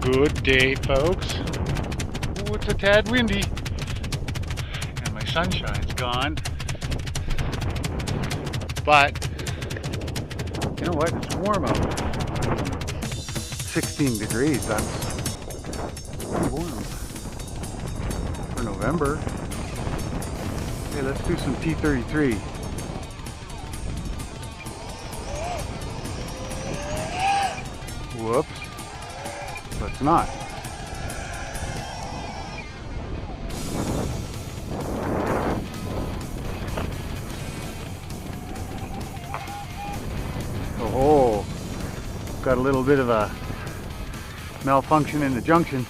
Good day, folks. Oh, it's a tad windy. And my sunshine's gone. But, you know what? It's warm out. 16 degrees. That's pretty warm for November. Okay, let's do some T-33. Whoops. Let's not. Oh, got a little bit of a malfunction in the junction.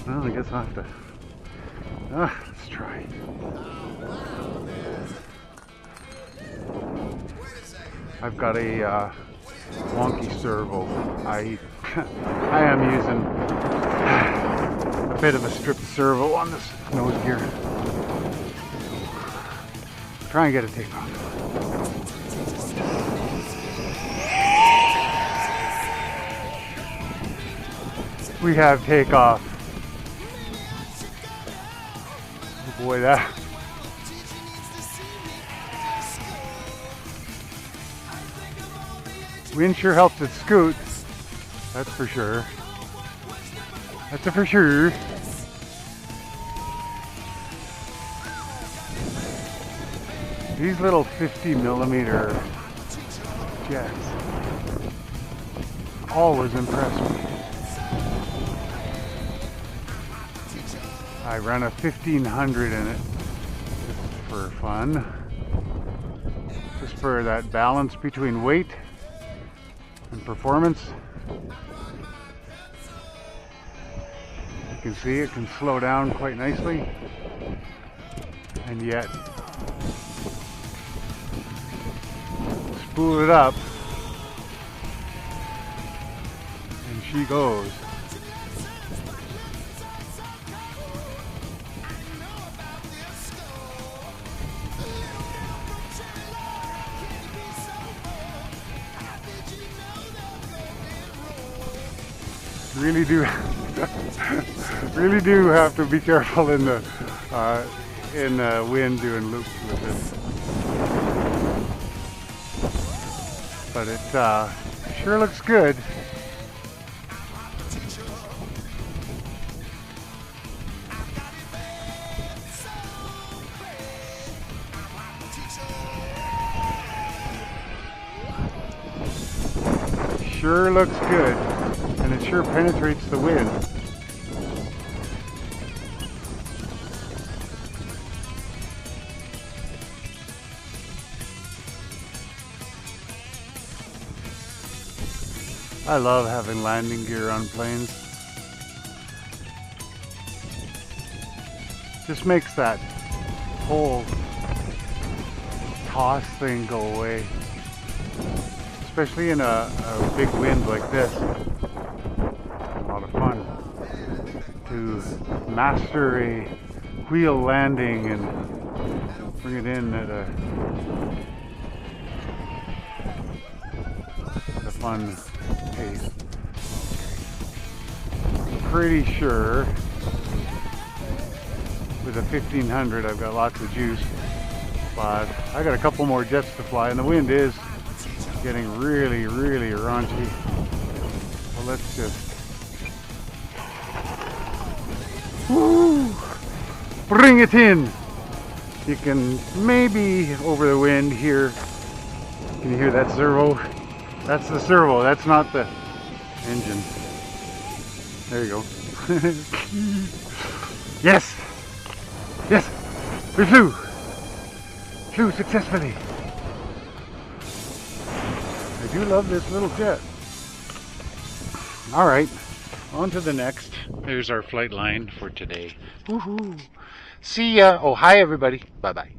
Well, I guess I'll have to. Let's try. I've got a wonky servo. I am using a bit of a stripped servo on this nose gear. Try and get a takeoff. We have takeoff. Oh boy, that. Wind sure helps it scoot. That's for sure. That's a for sure. These little 50mm jets always impress me. I run a 1500 in it just for fun. Just for that balance between weight and performance. You can see it can slow down quite nicely, and yet spool it up and she goes. Really do really do have to be careful in the wind doing loops with it. But it sure looks good. Sure looks good. And it sure penetrates the wind. I love having landing gear on planes. Just makes that whole toss thing go away. Especially in a big wind like this. Fun to master a wheel landing and bring it in at a fun pace. Pretty sure with a 1500 I've got lots of juice, but I got a couple more jets to fly and the wind is getting really raunchy. So let's just woo! Bring it in. You can maybe over the wind hear. Can you hear that servo? That's the servo. That's not the engine. There you go. Yes. Yes. We flew. Flew successfully. I do love this little jet. All right. On to the next. There's our flight line for today. Woohoo! See ya. Oh, hi everybody. Bye-bye.